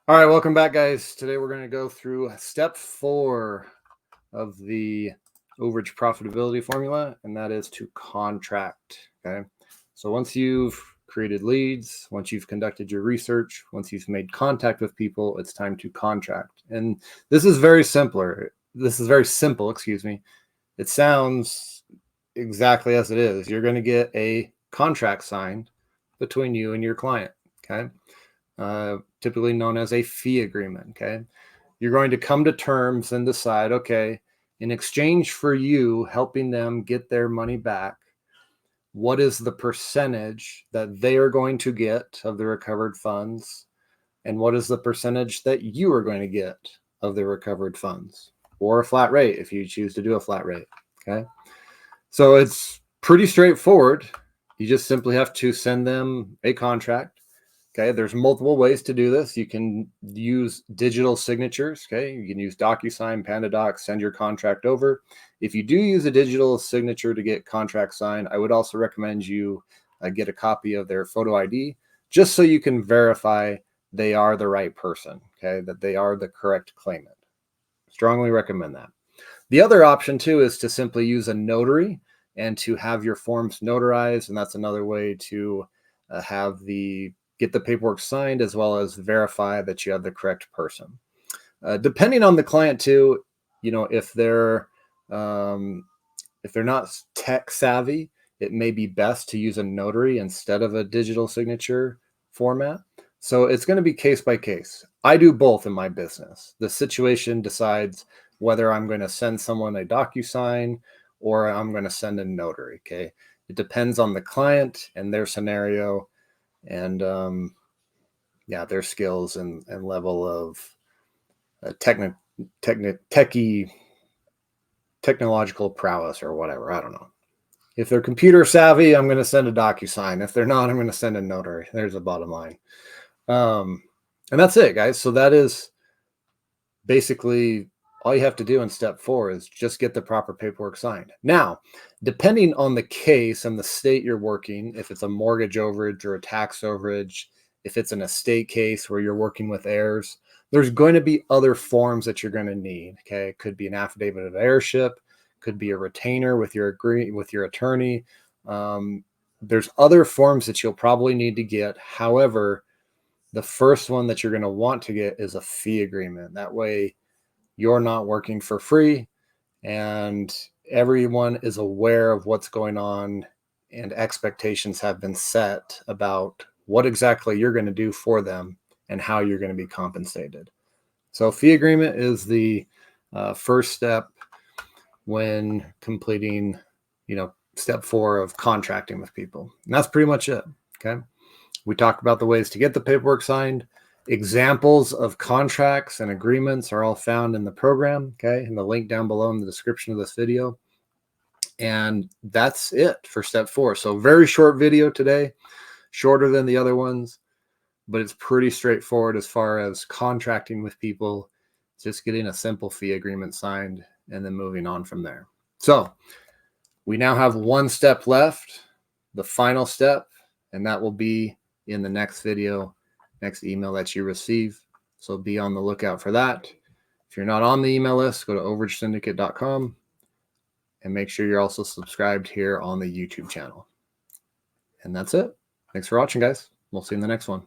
All right, welcome back, guys. Today we're going to go through step 4 of the overage profitability formula, and that is to contract. Okay, so once you've created leads, once you've conducted your research, once you've made contact with people, it's time to contract. And this is very simpler. This is very simple, excuse me. It sounds exactly as it is. You're going to get a contract signed between you and your client. Okay. Typically known as a fee agreement. Okay. You're going to come to terms and decide, okay, in exchange for you helping them get their money back, what is the percentage that they are going to get of the recovered funds? And what is the percentage that you are going to get of the recovered funds? Or a flat rate if you choose to do a flat rate. Okay. So it's pretty straightforward. You just simply have to send them a contract. Okay, there's multiple ways to do this. You can use digital signatures. Okay, you can use DocuSign, PandaDoc, send your contract over. If you do use a digital signature to get contract signed, I would also recommend you get a copy of their photo ID just so you can verify they are the right person, okay, that they are the correct claimant. Strongly recommend that. The other option too is to simply use a notary and to have your forms notarized, and that's another way to get the paperwork signed as well as verify that you have the correct person. Depending on the client too, if they're not tech savvy, it may be best to use a notary instead of a digital signature format. So it's going to be case by case. I do both in my business. The situation decides whether I'm going to send someone a DocuSign or I'm going to send a notary. Okay. It depends on the client and their scenario and their skills and level of technological prowess or whatever. I don't know. If they're computer savvy, I'm going to send a DocuSign. If they're not, I'm going to send a notary. There's the bottom line. And that's it, guys. So that is basically all you have to do in step 4 is just get the proper paperwork signed. Now, depending on the case and the state you're working, if it's a mortgage overage or a tax overage, if it's an estate case where you're working with heirs, there's going to be other forms that you're going to need. Okay, it could be an affidavit of heirship, could be a retainer with your attorney. There's other forms that you'll probably need to get. However, the first one that you're going to want to get is a fee agreement. That way, you're not working for free and everyone is aware of what's going on and expectations have been set about what exactly you're going to do for them and how you're going to be compensated. So fee agreement is the first step when completing, step 4 of contracting with people. And that's pretty much it. Okay. We talked about the ways to get the paperwork signed. Examples of contracts and agreements are all found in the program, okay, in the link down below in the description of this video. And that's it for step 4. So very short video today, shorter than the other ones, but it's pretty straightforward as far as contracting with people, just getting a simple fee agreement signed and then moving on from there. So we now have one step left, the final step, and that will be in the next video, next email that you receive. So be on the lookout for that. If you're not on the email list, go to overagesyndicate.com and make sure you're also subscribed here on the YouTube channel. And that's it. Thanks for watching, guys. We'll see you in the next one.